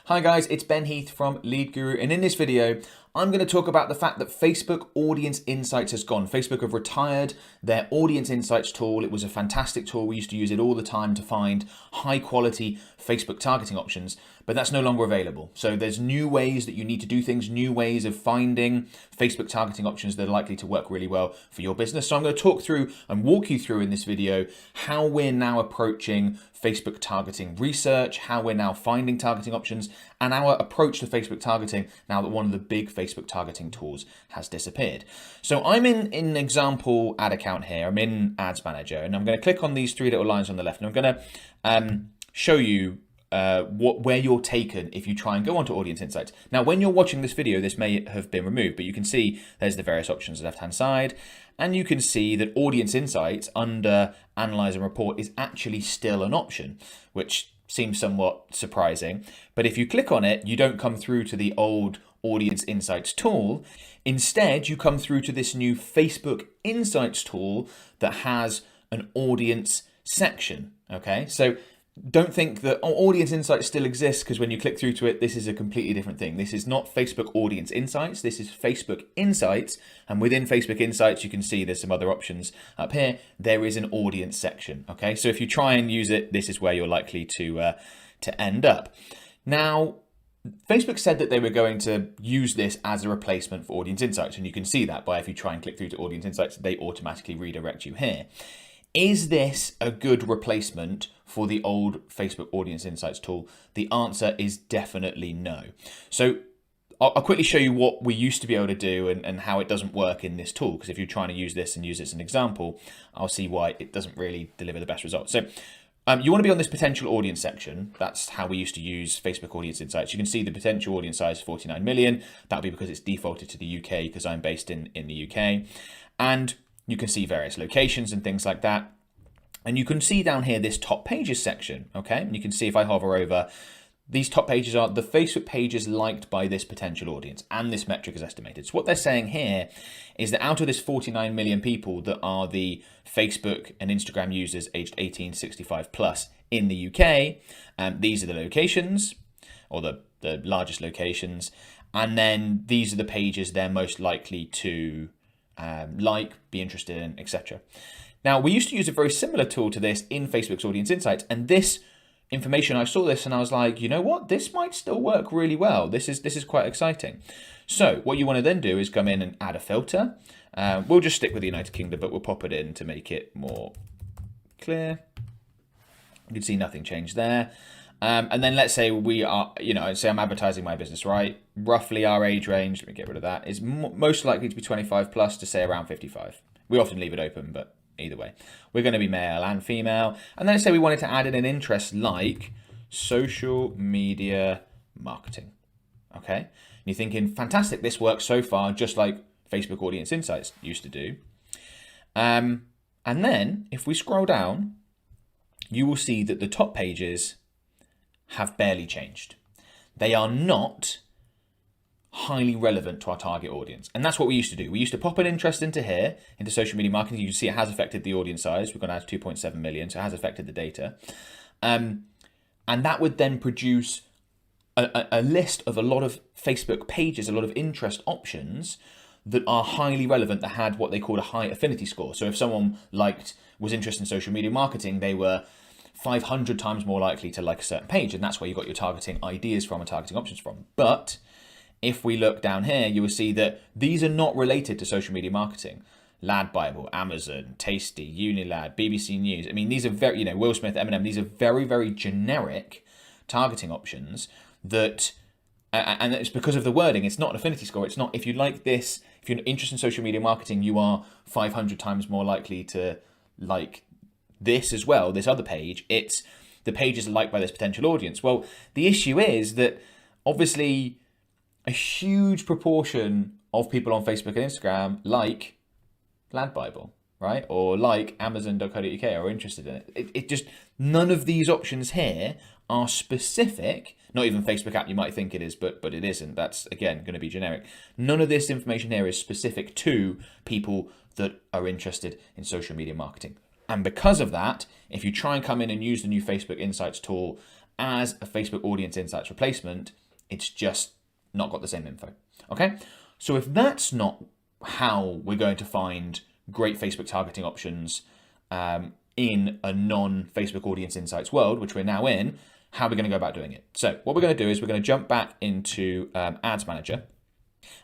Hi guys, it's Ben Heath from Lead Guru, and in this video, I'm going to talk about the fact that Facebook Audience Insights has gone. Facebook have retired their Audience Insights tool. It was a fantastic tool. We used to use it all the time to find high quality Facebook targeting options, but that's no longer available. So there's new ways that you need to do things, new ways of finding Facebook targeting options that are likely to work really well for your business. So I'm going to talk through and walk you through in this video how we're now approaching Facebook targeting research, how we're now finding targeting options, and our approach to Facebook targeting now that one of the big Facebook targeting tools has disappeared. So I'm in an example ad account here. I'm in Ads Manager, and I'm going to click on these three little lines on the left, and I'm going to show you where you're taken if you try and go onto Audience Insights. Now, when you're watching this video, this may have been removed, but you can see there's the various options on the left-hand side, and you can see that Audience Insights under Analyze and Report is actually still an option, which seems somewhat surprising. But if you click on it, you don't come through to the old Audience Insights tool. Instead, you come through to this new Facebook Insights tool that has an audience section. Okay, so don't think that Audience Insights still exists, because when you click through to it, this is a completely different thing. This is not Facebook Audience Insights. This is Facebook Insights. And within Facebook Insights, you can see there's some other options up here. There is an audience section. Okay, so if you try and use it, this is where you're likely to end up. Now, Facebook said that they were going to use this as a replacement for Audience Insights. And you can see that by if you try and click through to Audience Insights, they automatically redirect you here. Is this a good replacement for the old Facebook Audience Insights tool? The answer is definitely no. So I'll quickly show you what we used to be able to do and how it doesn't work in this tool, because if you're trying to use this and use it as an example, I'll see why it doesn't really deliver the best results. So you want to be on this potential audience section. That's how we used to use Facebook Audience Insights. You can see the potential audience size is 49 million. That'll be because it's defaulted to the UK, because I'm based in the UK. And you can see various locations and things like that. And you can see down here this top pages section, okay? And you can see if I hover over, these top pages are the Facebook pages liked by this potential audience, and this metric is estimated. So what they're saying here is that out of this 49 million people that are the Facebook and Instagram users aged 18, 65 plus in the UK, these are the locations, or the largest locations. And then these are the pages they're most likely to be interested in, etc. Now, we used to use a very similar tool to this in Facebook's Audience Insights, and this information, I saw this and I was like, you know what, this might still work really well. This is quite exciting. So what you want to then do is come in and add a filter. We'll just stick with the United Kingdom, but we'll pop it in to make it more clear. You can see nothing changed there. And then let's say we are, say I'm advertising my business, right? Roughly our age range, let me get rid of that, is most likely to be 25 plus to say around 55. We often leave it open, but either way, we're going to be male and female. And then let's say we wanted to add in an interest like social media marketing. Okay. And you're thinking, fantastic, this works so far, just like Facebook Audience Insights used to do. And then if we scroll down, you will see that the top pages have barely changed. They are not highly relevant to our target audience. And that's what we used to do. We used to pop an interest into here, into social media marketing. You can see it has affected the audience size. We've gone out to 2.7 million, so it has affected the data. And that would then produce a list of a lot of Facebook pages, a lot of interest options that are highly relevant, that had what they called a high affinity score. So if someone was interested in social media marketing, they were 500 times more likely to like a certain page. And that's where you got your targeting ideas from and targeting options from. But if we look down here, you will see that these are not related to social media marketing. Lad Bible, Amazon, Tasty, Unilad, BBC News. I mean, these are very, Will Smith, Eminem, these are very, very generic targeting options that, and it's because of the wording. It's not an affinity score. It's not, if you like this, if you're interested in social media marketing, you are 500 times more likely to like this as well, this other page. It's the pages liked by this potential audience. Well, the issue is that obviously a huge proportion of people on Facebook and Instagram like Lad Bible, right? Or like Amazon.co.uk, are interested in it. It just, none of these options here are specific. Not even Facebook app, you might think it is, but it isn't. That's, again, going to be generic. None of this information here is specific to people that are interested in social media marketing. And because of that, if you try and come in and use the new Facebook Insights tool as a Facebook Audience Insights replacement, it's just not got the same info. Okay, so if that's not how we're going to find great Facebook targeting options in a non-Facebook Audience Insights world, which we're now in, how are we going to go about doing it? So what we're going to do is we're going to jump back into Ads Manager.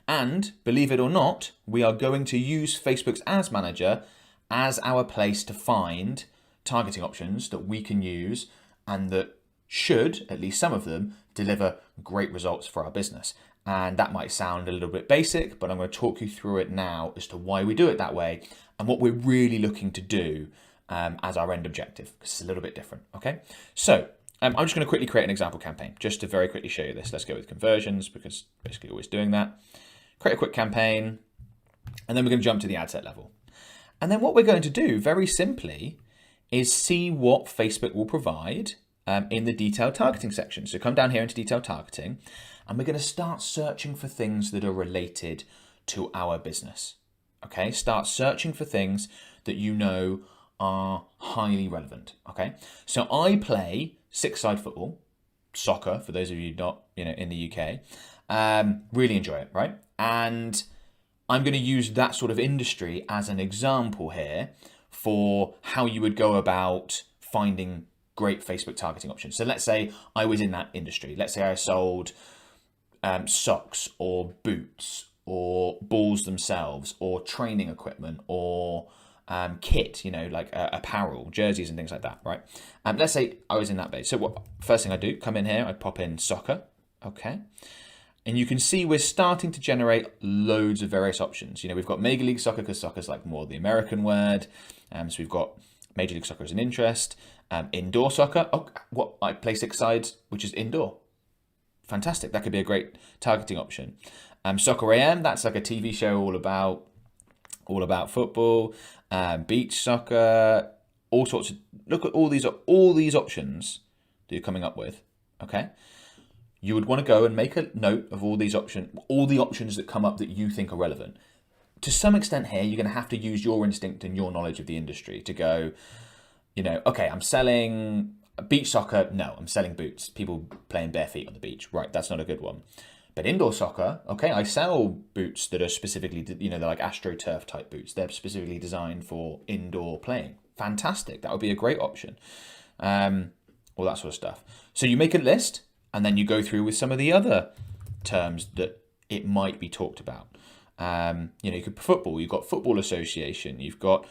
And believe it or not, we are going to use Facebook's Ads Manager as our place to find targeting options that we can use and that should, at least some of them, deliver great results for our business. And that might sound a little bit basic, but I'm going to talk you through it now as to why we do it that way and what we're really looking to do as our end objective, because it's a little bit different. Okay, so I'm just going to quickly create an example campaign just to very quickly show you this. Let's go with conversions because basically always doing that. Create a quick campaign, and then we're going to jump to the ad set level. And then what we're going to do very simply is see what Facebook will provide in the detailed targeting section. So come down here into detailed targeting, and we're going to start searching for things that are related to our business. Okay, start searching for things that you know are highly relevant. Okay, so I play six-side football, soccer, for those of you not in the UK. Really enjoy it, right? And I'm going to use that sort of industry as an example here for how you would go about finding great Facebook targeting options. So let's say I was in that industry. Let's say I sold socks or boots or balls themselves or training equipment or kit, like apparel, jerseys and things like that, right? Let's say I was in that base. So what first thing I do, come in here, I pop in soccer, okay? And you can see we're starting to generate loads of various options. We've got Major League Soccer because soccer's like more the American word. So we've got Major League Soccer as an interest. Indoor soccer, I play six-side, which is indoor. Fantastic, that could be a great targeting option. Soccer AM, that's like a TV show all about football. Beach soccer, all sorts of, look at all these options that you're coming up with, okay? You would want to go and make a note of all the options that come up that you think are relevant. To some extent here, you're going to have to use your instinct and your knowledge of the industry to go, okay, I'm selling beach soccer. No, I'm selling boots. People playing bare feet on the beach. Right, that's not a good one. But indoor soccer, okay, I sell boots that are specifically, they're like AstroTurf type boots. They're specifically designed for indoor playing. Fantastic. That would be a great option. All that sort of stuff. So you make a list and then you go through with some of the other terms that it might be talked about. You could football, you've got football association, you've got,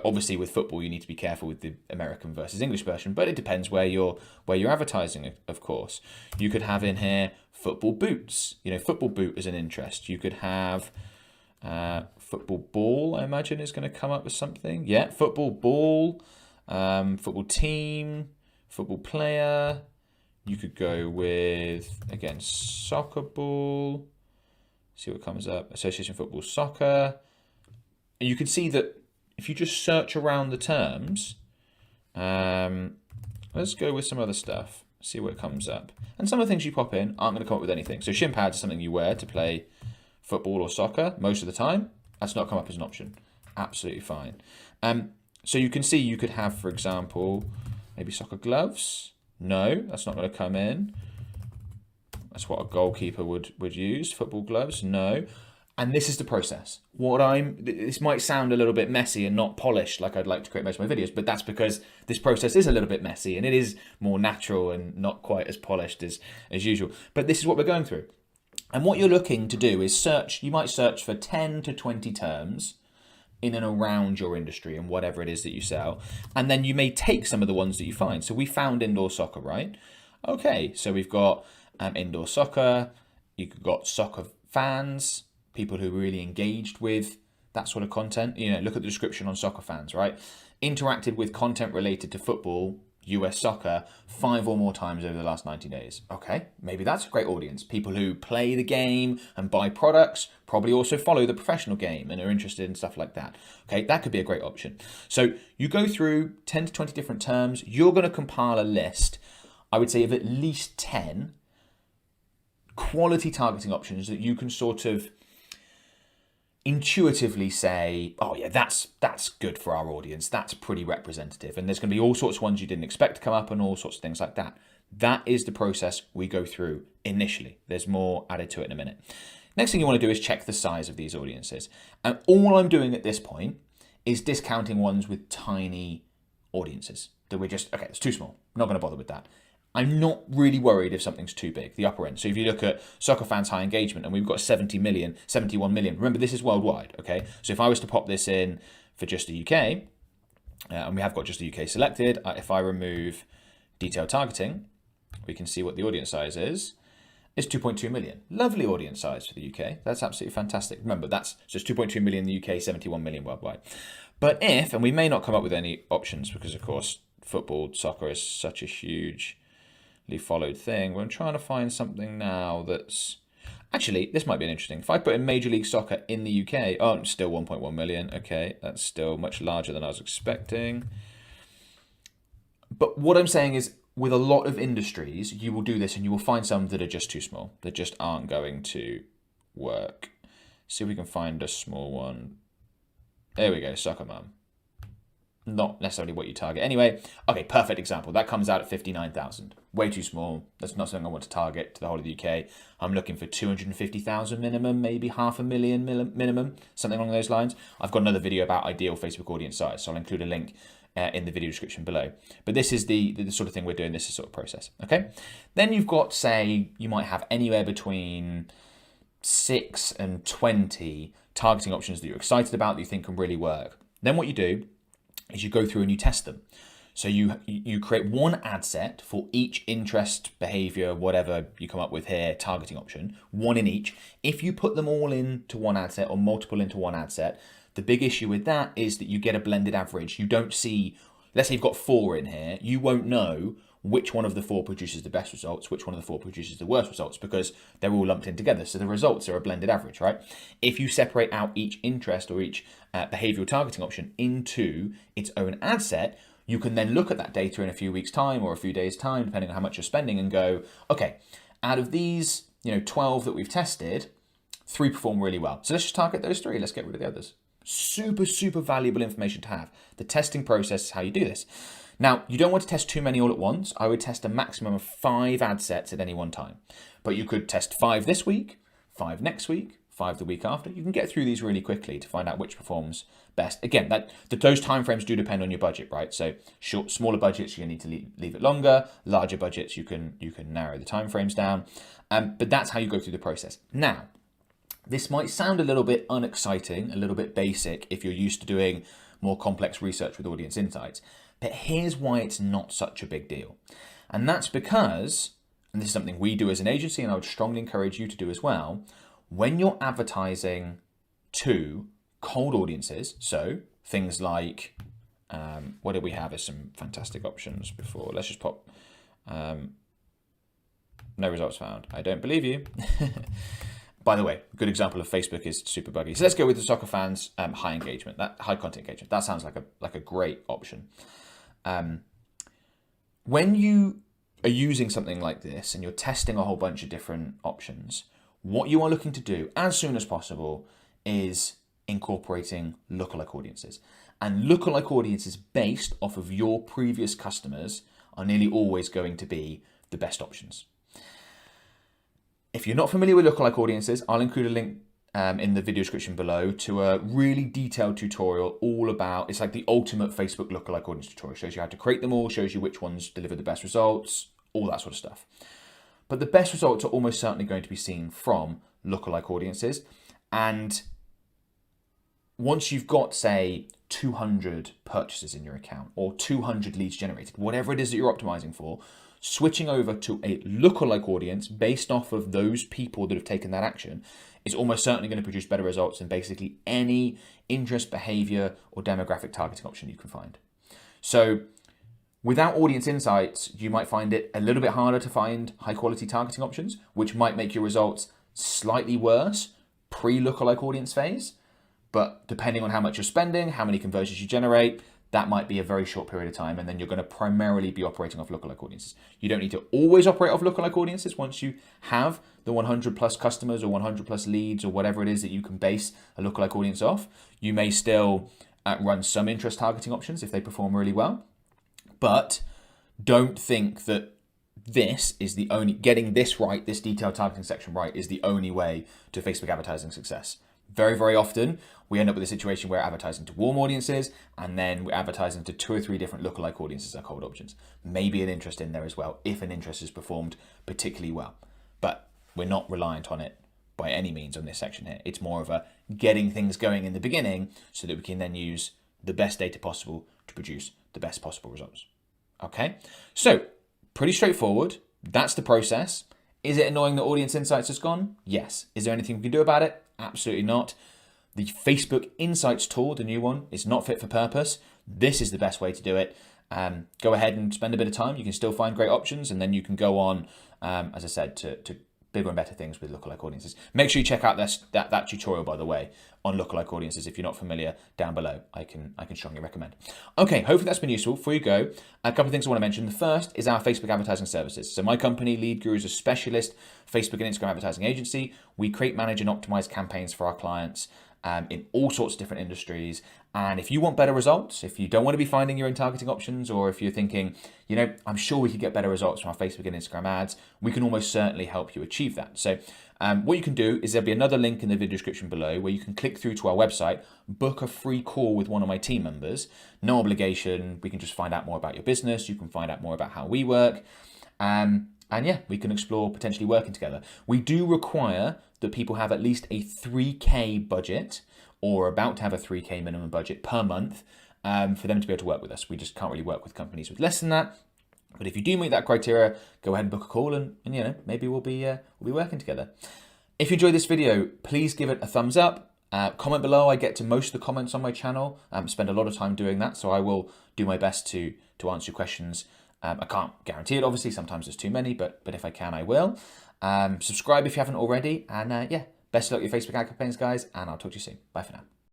obviously with football, you need to be careful with the American versus English version, but it depends where you're advertising, of course. You could have in here football boots, football boot is an interest. You could have football ball, I imagine is going to come up with something. Yeah, football ball, football team, football player. You could go with, again, soccer ball. See what comes up. Association football, soccer. And you can see that if you just search around the terms, let's go with some other stuff. See what comes up. And some of the things you pop in aren't going to come up with anything. So shin pads are something you wear to play football or soccer most of the time. That's not come up as an option. Absolutely fine. So you can see you could have, for example, maybe soccer gloves. No, that's not going to come in. That's what a goalkeeper would use. Football gloves, no. And this is the process. This might sound a little bit messy and not polished like I'd like to create most of my videos, but that's because this process is a little bit messy and it is more natural and not quite as polished as usual. But this is what we're going through. And what you're looking to do is search, you might search for 10 to 20 terms in and around your industry and whatever it is that you sell. And then you may take some of the ones that you find. So we found indoor soccer, right? Okay, so we've got indoor soccer, you've got soccer fans, people who are really engaged with that sort of content. Look at the description on soccer fans, right? Interacted with content related to football, US soccer, 5 or more times over the last 90 days. Okay, maybe that's a great audience. People who play the game and buy products, probably also follow the professional game and are interested in stuff like that. Okay, that could be a great option. So you go through 10 to 20 different terms. You're going to compile a list, I would say, of at least 10 quality targeting options that you can sort of intuitively say, oh yeah, that's good for our audience. That's pretty representative. And there's going to be all sorts of ones you didn't expect to come up and all sorts of things like that. That is the process we go through initially. There's more added to it in a minute. Next thing you want to do is check the size of these audiences. And all I'm doing at this point is discounting ones with tiny audiences that we're just, okay, it's too small. I'm not going to bother with that. I'm not really worried if something's too big, the upper end. So if you look at soccer fans high engagement and we've got 71 million, remember this is worldwide, okay? So if I was to pop this in for just the UK, and we have got just the UK selected, if I remove detailed targeting, we can see what the audience size is. It's 2.2 million. Lovely audience size for the UK. That's absolutely fantastic. Remember, that's just 2.2 million in the UK, 71 million worldwide. But if, and we may not come up with any options because of course, football, soccer is such a hugely followed thing. I'm trying to find something now that's, actually, this might be interesting. If I put in Major League Soccer in the UK, oh, it's still 1.1 million. Okay, that's still much larger than I was expecting. But what I'm saying is, with a lot of industries, you will do this and you will find some that are just too small. That just aren't going to work. See if we can find a small one. There we go, Soccer Mum. Not necessarily what you target. Anyway, okay, perfect example. That comes out at 59,000. Way too small. That's not something I want to target to the whole of the UK. I'm looking for 250,000 minimum, maybe 500,000 minimum, something along those lines. I've got another video about ideal Facebook audience size, so I'll include a link in the video description below. But this is the sort of thing we're doing, this is sort of process, okay? Then you've got, say, you might have anywhere between 6 and 20 targeting options that you're excited about, that you think can really work. Then what you do is you go through and you test them. So you create one ad set for each interest, behavior, whatever you come up with here, targeting option, one in each. If you put them all into one ad set or multiple into one ad set, the big issue with that is that you get a blended average. You don't see, let's say you've got 4 in here, you won't know which one of the 4 produces the best results, which one of the 4 produces the worst results, because they're all lumped in together. So the results are a blended average, right? If you separate out each interest or each behavioral targeting option into its own ad set, you can then look at that data in a few weeks' time or a few days' time, depending on how much you're spending, and go, okay, out of these 12 that we've tested, 3 perform really well. So let's just target those 3. Let's get rid of the others. Super, super valuable information to have. The testing process is how you do this. Now, you don't want to test too many all at once. I would test a maximum of 5 ad sets at any one time. But you could test 5 this week, 5 next week, 5 the week after. You can get through these really quickly to find out which performs best. Again, those timeframes do depend on your budget, right? So smaller budgets, you need to leave it longer. Larger budgets, you can narrow the timeframes down. But that's how you go through the process. Now, this might sound a little bit unexciting, a little bit basic if you're used to doing more complex research with audience insights. But here's why it's not such a big deal. And that's because, and this is something we do as an agency, and I would strongly encourage you to do as well, when you're advertising to cold audiences, so things like, what did we have as some fantastic options before? Let's just pop, no results found. I don't believe you. By the way, a good example of Facebook is super buggy. So let's go with the soccer fans, high engagement, that high content engagement. That sounds like a great option. When you are using something like this and you're testing a whole bunch of different options, what you are looking to do as soon as possible is incorporating lookalike audiences. And lookalike audiences based off of your previous customers are nearly always going to be the best options. If you're not familiar with lookalike audiences, I'll include a link in the video description below to a really detailed tutorial all about, it's like the ultimate Facebook lookalike audience tutorial. It shows you how to create them all, shows you which ones deliver the best results, all that sort of stuff. But the best results are almost certainly going to be seen from lookalike audiences. And once you've got, say, 200 purchases in your account or 200 leads generated, whatever it is that you're optimizing for, switching over to a lookalike audience based off of those people that have taken that action is almost certainly going to produce better results than basically any interest, behavior, or demographic targeting option you can find. So without audience insights, you might find it a little bit harder to find high quality targeting options, which might make your results slightly worse pre-lookalike audience phase. But depending on how much you're spending, how many conversions you generate, that might be a very short period of time, and then you're going to primarily be operating off lookalike audiences. You don't need to always operate off lookalike audiences once you have the 100 plus customers or 100 plus leads or whatever it is that you can base a lookalike audience off. You may still run some interest targeting options if they perform really well, but don't think that this is the only, getting this right, this detailed targeting section right, is the only way to Facebook advertising success. Very, very often, we end up with a situation where we're advertising to warm audiences, and then we're advertising to 2 or 3 different lookalike audiences or cold options. Maybe an interest in there as well, if an interest is performed particularly well. But we're not reliant on it by any means on this section here. It's more of a getting things going in the beginning so that we can then use the best data possible to produce the best possible results. Okay, so pretty straightforward. That's the process. Is it annoying that Audience Insights has gone? Yes. Is there anything we can do about it? Absolutely not. The Facebook Insights tool, the new one, is not fit for purpose. This is the best way to do it. Go ahead and spend a bit of time. You can still find great options, and then you can go on, as I said, to bigger and better things with lookalike audiences. Make sure you check out that tutorial, by the way, on lookalike audiences. If you're not familiar, down below, I can strongly recommend. Okay, hopefully that's been useful. Before you go, a couple of things I want to mention. The first is our Facebook advertising services. So my company, Lead Guru, is a specialist Facebook and Instagram advertising agency. We create, manage, and optimize campaigns for our clients in all sorts of different industries. And if you want better results, if you don't want to be finding your own targeting options, or if you're thinking, you know, I'm sure we could get better results from our Facebook and Instagram ads, we can almost certainly help you achieve that. So what you can do is there'll be another link in the video description below where you can click through to our website, book a free call with one of my team members. No obligation. We can just find out more about your business. You can find out more about how we work. And yeah, we can explore potentially working together. We do require that people have at least a 3K budget, or about to have a 3K minimum budget per month for them to be able to work with us. We just can't really work with companies with less than that. But if you do meet that criteria, go ahead and book a call, and you know, maybe we'll be working together. If you enjoyed this video, please give it a thumbs up. Comment below. I get to most of the comments on my channel. Spend a lot of time doing that, so I will do my best to answer your questions. I can't guarantee it, obviously. Sometimes there's too many, but if I can, I will. Subscribe if you haven't already, and yeah. Best of luck with your Facebook ad campaigns, guys, and I'll talk to you soon. Bye for now.